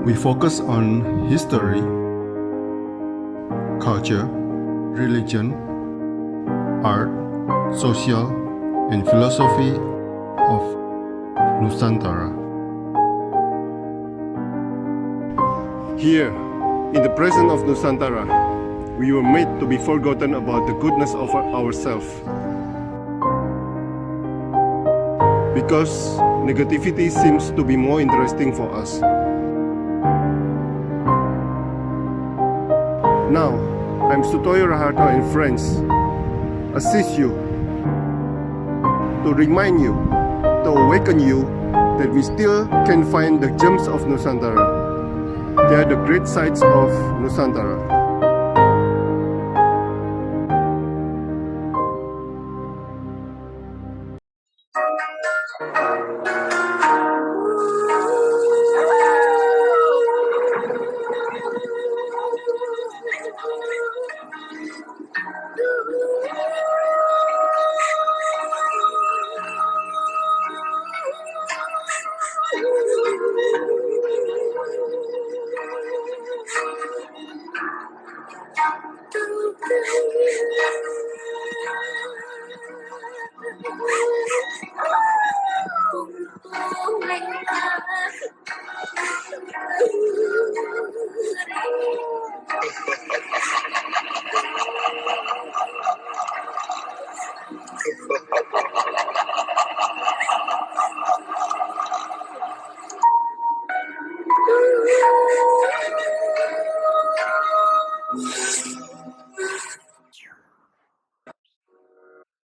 We focus on history, culture, religion, art, social, and philosophy of Nusantara. Here, in the presence of Nusantara, we were made to be forgotten about the goodness of ourselves. Because negativity seems to be more interesting for us. Now, I'm Sutoyo Raharto and friends, assist you, to remind you, to awaken you that we still can find the gems of Nusantara. They are the great sights of Nusantara.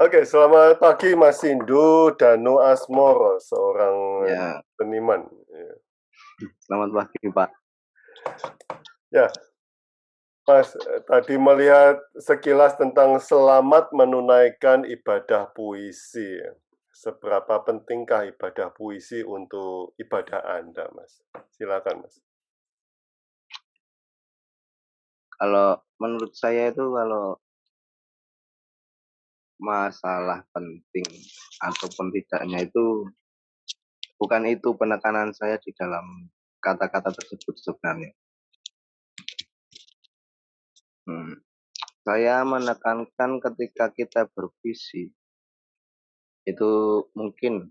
Oke, selamat pagi Mas Sindu Danu Asmoro, seorang seniman. Selamat pagi Pak. Ya, Mas, tadi melihat sekilas tentang selamat menunaikan ibadah puisi. Seberapa pentingkah ibadah puisi untuk ibadah Anda, Mas? Silakan, Mas. Kalau menurut saya itu kalau masalah penting ataupun tidaknya itu bukan itu penekanan saya di dalam kata-kata tersebut sebenarnya. Saya menekankan ketika kita berpuisi itu mungkin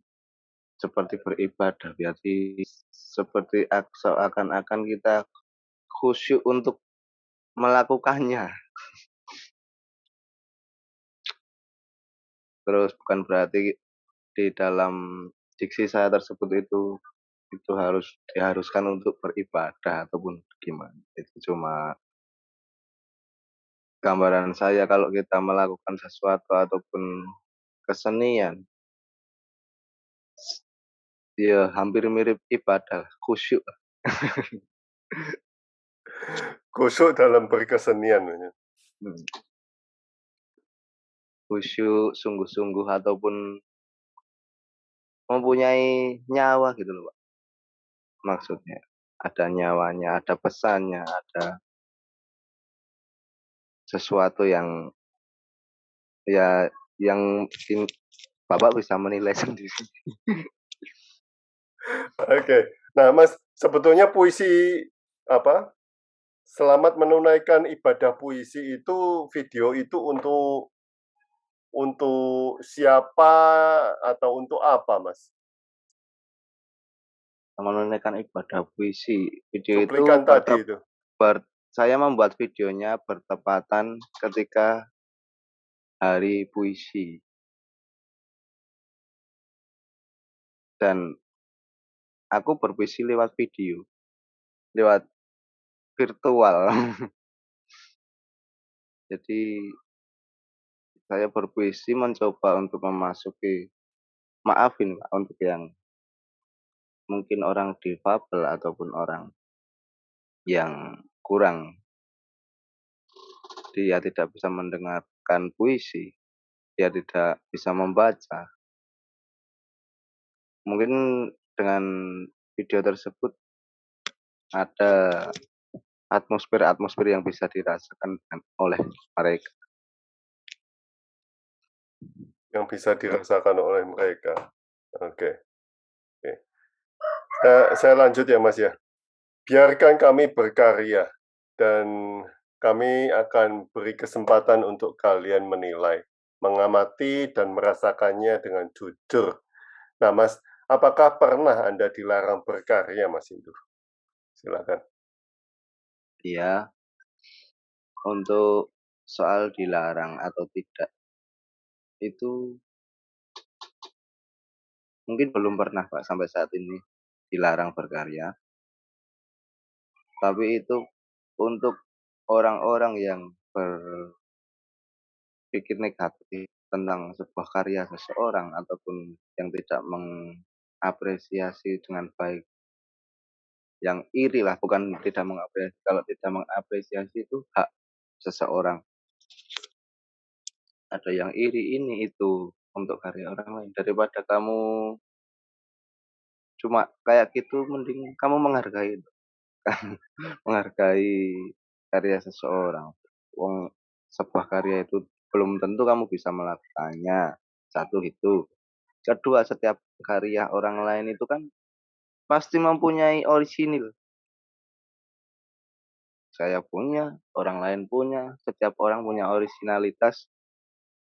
seperti beribadah, berarti seperti seakan-akan kita khusyuk untuk melakukannya. Terus bukan berarti di dalam diksi saya tersebut itu harus diharuskan untuk beribadah ataupun gimana. Itu cuma gambaran saya kalau kita melakukan sesuatu ataupun kesenian, ya hampir mirip ibadah, khusyuk. Khusyuk dalam berkesenian. Khusyuk, sungguh-sungguh ataupun mempunyai nyawa gitu loh Pak. Maksudnya ada nyawanya, ada pesannya, ada sesuatu yang ya yang Bapak bisa menilai sendiri. Oke. Nah, Mas, sebetulnya puisi apa? Selamat menunaikan ibadah puisi itu video itu untuk siapa atau untuk apa, Mas? Menunaikan ibadah puisi. Video Cuplikan itu tadi itu. saya membuat videonya bertepatan ketika hari puisi. Dan aku berpuisi lewat video, lewat virtual. Jadi saya berpuisi mencoba untuk memasuki, maafin Pak, untuk yang mungkin orang difabel ataupun orang yang kurang, dia tidak bisa mendengarkan puisi, dia tidak bisa membaca. Mungkin dengan video tersebut ada atmosfer yang bisa dirasakan oleh mereka. Yang bisa dirasakan oleh mereka. Oke. Saya lanjut ya, Mas ya. biarkan kami berkarya dan kami akan beri kesempatan untuk kalian menilai, mengamati dan merasakannya dengan jujur. Nah, Mas, apakah pernah Anda dilarang berkarya, Mas Indu? Silakan. Iya, untuk soal dilarang atau tidak, itu mungkin belum pernah, Pak, sampai saat ini dilarang berkarya. Tapi itu untuk orang-orang yang berpikir negatif tentang sebuah karya seseorang ataupun yang tidak mengapresiasi dengan baik, yang iri lah, bukan tidak mengapresiasi. Kalau tidak mengapresiasi itu hak seseorang. Ada yang iri ini itu untuk karya orang lain. Daripada kamu cuma kayak gitu, mending kamu menghargai menghargai karya seseorang. Wong sebuah karya itu belum tentu kamu bisa melakukannya. Satu itu. Kedua, setiap karya orang lain itu kan pasti mempunyai orisinil. Saya punya, orang lain punya, setiap orang punya originalitas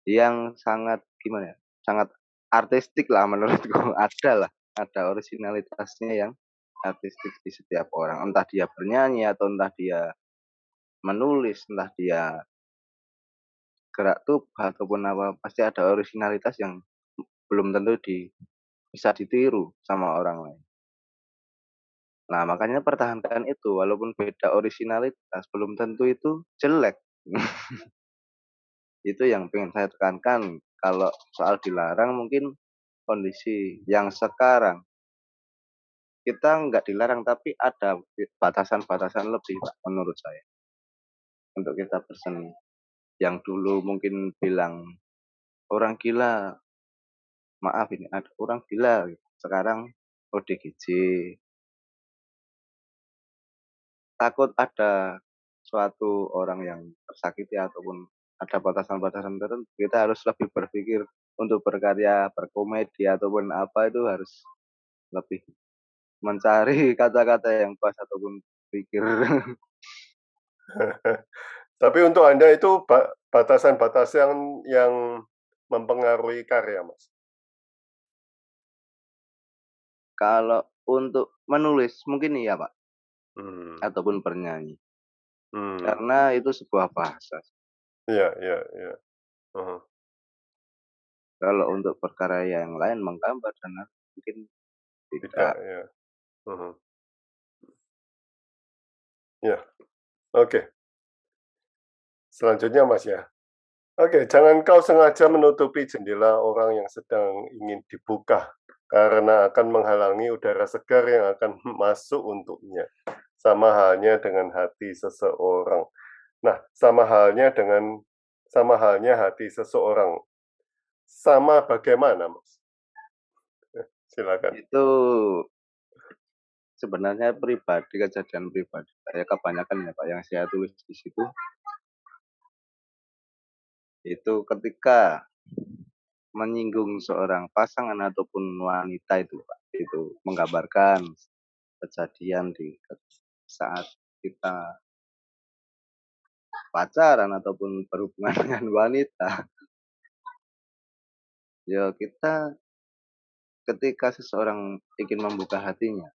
yang sangat gimana ya? Sangat artistik lah menurutku. Ada lah, ada originalitasnya yang artistik di setiap orang. Entah dia bernyanyi atau entah dia menulis, entah dia gerak tubuh ataupun apa, pasti ada originalitas yang belum tentu bisa ditiru sama orang lain. Nah, makanya pertahankan itu, walaupun beda originalitas, belum tentu itu jelek. Itu yang pengen saya tekankan. Kalau soal dilarang mungkin kondisi yang sekarang, kita nggak dilarang, tapi ada batasan-batasan lebih, Pak, menurut saya, untuk kita berseni. Yang dulu mungkin bilang, orang gila, maaf ini, ada orang gila. Sekarang ODGJ. Takut ada suatu orang yang tersakiti ataupun ada batasan-batasan tertentu, kita harus lebih berpikir untuk berkarya, berkomedi ataupun apa itu harus lebih mencari kata-kata yang pas ataupun pikir. Tapi untuk Anda itu batasan-batasan yang mempengaruhi karya, Mas? Kalau untuk menulis mungkin iya, Pak, Hmm. ataupun bernyanyi. Hmm. Karena itu sebuah bahasa. Iya, iya, iya. Uh-huh. Kalau untuk berkarya yang lain menggambar dan mungkin Tidak, tidak. ya. Uh-huh. Ya, oke. Selanjutnya, Mas ya. Oke, jangan kau sengaja menutupi jendela orang yang sedang ingin dibuka, karena akan menghalangi udara segar yang akan masuk untuknya. Sama halnya dengan hati seseorang. Nah, sama halnya hati seseorang. Sama bagaimana, Mas? Silakan. Itu sebenarnya pribadi, kejadian pribadi saya kebanyakan ya, Pak, yang saya tulis di situ, itu ketika menyinggung seorang pasangan ataupun wanita itu, Pak, itu menggambarkan kejadian di saat kita pacaran ataupun berhubungan dengan wanita. Ya kita ketika seseorang ingin membuka hatinya,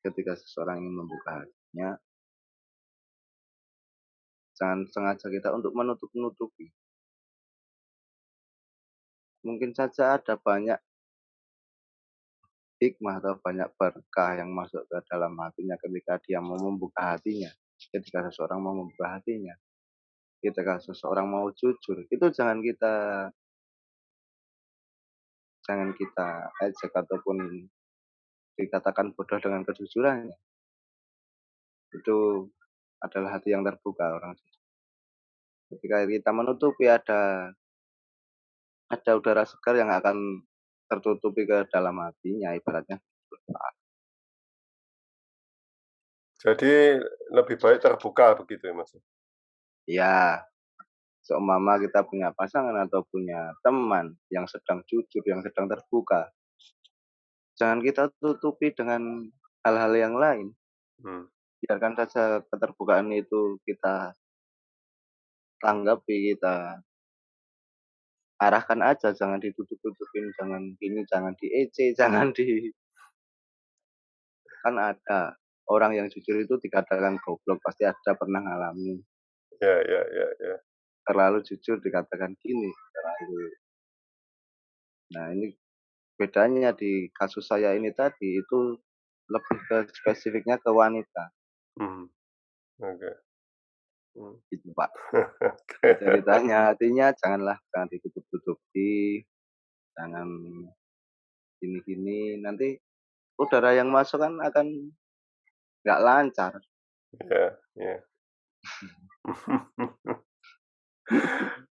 ketika seseorang ingin membuka hatinya, jangan sengaja kita untuk menutup-nutupi. Mungkin saja ada banyak hikmah atau banyak berkah yang masuk ke dalam hatinya ketika dia mau membuka hatinya, ketika seseorang mau membuka hatinya, ketika seseorang mau jujur, itu jangan kita ejek ataupun dikatakan bodoh dengan kejujurannya. Itu adalah hati yang terbuka orang jujur. Ketika kita menutupi, ada udara segar yang akan tertutupi ke dalam hatinya, ibaratnya. Jadi lebih baik terbuka begitu ya, Mas? Ya, seumpama kita punya pasangan atau punya teman yang sedang jujur, yang sedang terbuka, jangan kita tutupi dengan hal-hal yang lain. Hmm. Biarkan saja keterbukaan itu kita tanggapi, kita arahkan aja, jangan ditutup-tutupin, jangan ini, jangan diece, jangan di kan ada orang yang jujur itu dikatakan goblok, pasti ada pernah ngalamin. Ya. Terlalu jujur dikatakan gini, terlalu. Nah, ini bedanya di kasus saya ini tadi itu lebih ke spesifiknya ke wanita, Hmm. Oke. gitu Pak. Oke. Ceritanya artinya jangan ditutup-tutupi, jangan gini-gini, nanti udara yang masuk kan akan nggak lancar. Ya.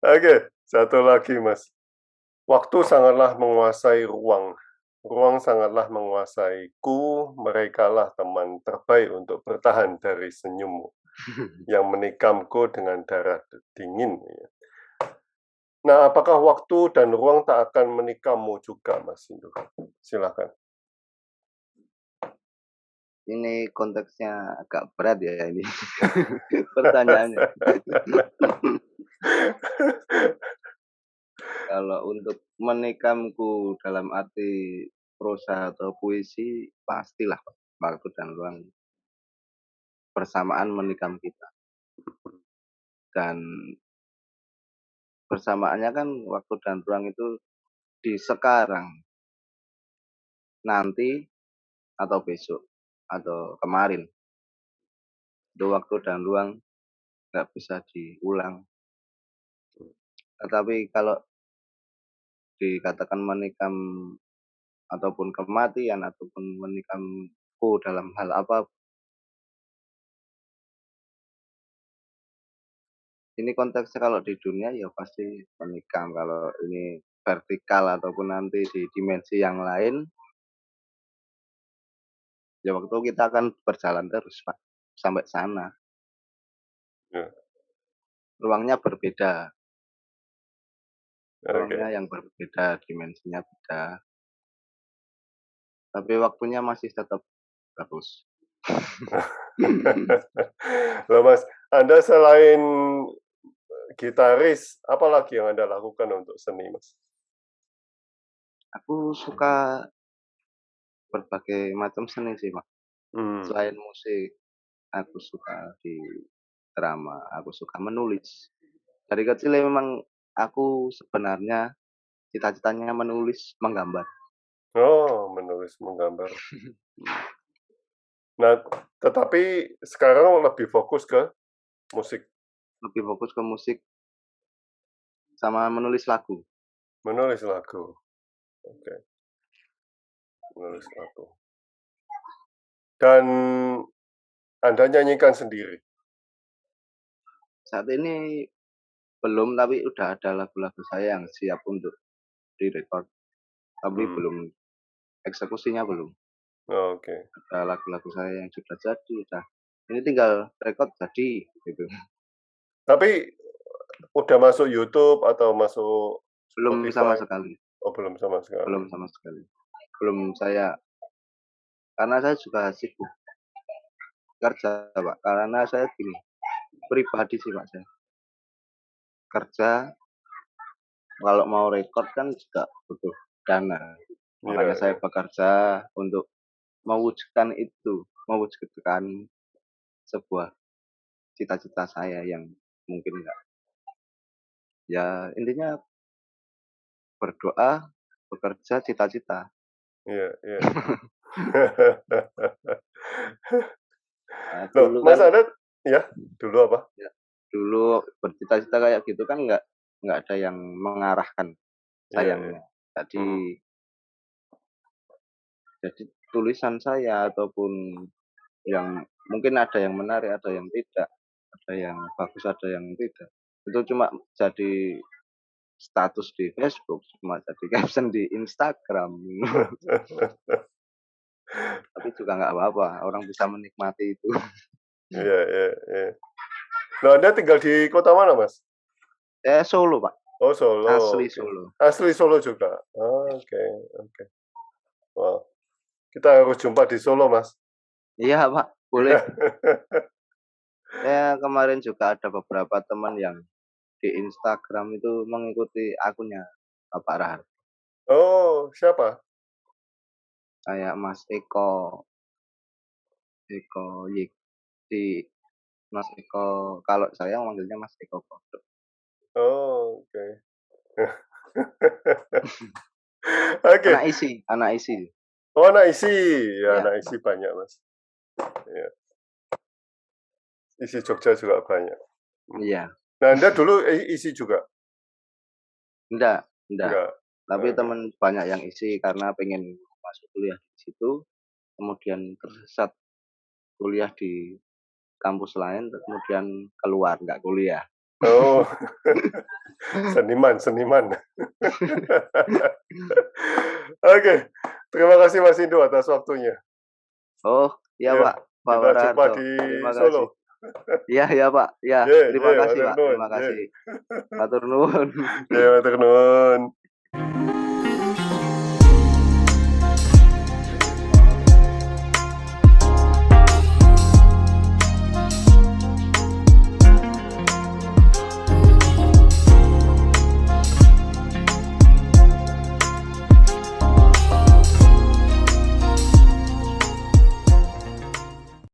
Oke, satu lagi Mas. Waktu sangatlah menguasai ruang. Ruang sangatlah menguasaiku, merekalah teman terbaik untuk bertahan dari senyummu yang menikamku dengan darah dingin. Nah, apakah waktu dan ruang tak akan menikammu juga, Mas Indu? Silakan. Ini konteksnya agak berat ya ini pertanyaannya. Kalau untuk menikamku dalam arti prosa atau puisi, pastilah waktu dan ruang bersamaan menikam kita. Dan bersamaannya kan waktu dan ruang itu di sekarang, nanti, atau besok, atau kemarin. Itu waktu dan ruang nggak bisa diulang. Tetapi kalau dikatakan menikam ataupun kematian ataupun menikamku dalam hal apa, ini konteksnya kalau di dunia ya pasti menikam. Kalau ini vertikal ataupun nanti di dimensi yang lain, ya waktu kita akan berjalan terus Pak sampai sana. Ya. Ruangnya berbeda, Oke. ruangnya yang berbeda, dimensinya beda. Tapi waktunya masih tetap terus. Loh Mas, Anda selain gitaris, apa lagi yang Anda lakukan untuk seni, Mas? Aku suka berbagai macam seni sih Pak. Selain musik, aku suka di drama, aku suka menulis. Dari kecil memang aku sebenarnya cita-citanya menulis, menggambar. Oh, menulis, menggambar. Nah, tetapi sekarang lebih fokus ke musik. Lebih fokus ke musik sama menulis lagu. Menulis lagu. Oke. Menulis lagu. Dan Anda nyanyikan sendiri? Saat ini belum, tapi udah ada lagu-lagu saya yang siap untuk direkord. Tapi belum, eksekusinya belum. Oke. Ada lagu-lagu saya yang sudah jadi, udah. Ini tinggal rekod jadi, gitu. Tapi udah masuk YouTube atau masuk Belum Spotify? sama sekali. Oh, belum sama sekali. Belum sama sekali. Belum saya, karena saya juga sibuk kerja Pak. Karena saya gini, pribadi sih Pak saya. Kerja, kalau mau rekod kan juga butuh dana. Makanya saya bekerja untuk mewujudkan itu, mewujudkan sebuah cita-cita saya yang mungkin enggak. Ya intinya berdoa, bekerja, cita-cita. Iya. Nah, Loh, dulu Mas kan, Adat, ya, dulu apa? ya, dulu bercita-cita kayak gitu kan nggak ada yang mengarahkan sayangnya. Jadi tulisan saya ataupun yang mungkin ada yang menarik, ada yang tidak, ada yang bagus, ada yang tidak. Itu cuma jadi status di Facebook, cuma jadi caption di Instagram. Tapi juga nggak apa-apa, orang bisa menikmati itu. Iya. Nah, Anda tinggal di kota mana, Mas? Solo Pak, Oh, Solo. asli Okay. Solo. Asli Solo juga. Oke. Wow. Kita harus jumpa di Solo, Mas. Iya Pak, boleh. Saya kemarin juga ada beberapa teman yang di Instagram itu mengikuti akunnya Bapak Raharto. Oh, siapa? Kayak Mas Eko Yikti, Mas Eko, kalau saya manggilnya Mas Eko Kodok. Oh, oke. Oke. Anak isi. Oh, anak isi. Ya, Ya. anak isi banyak, Mas. Ya. Isi Jogja juga banyak. Iya. Nah, Anda dulu isi juga? Enggak. Enggak. Tapi Oke. teman banyak yang isi karena pengen masuk kuliah di situ, kemudian tersesat kuliah di kampus lain, kemudian keluar nggak kuliah. Oh, seniman. Oke, terima kasih Mas Indu atas waktunya. Oh, iya Ya, Pak kita jumpa Raharto. di Terima Solo. kasih. Iya Pak. Ya, Ye, terima kasih matur Pak. nuwun, Terima ye. kasih. Matur nuwun. Ya, matur nuwun.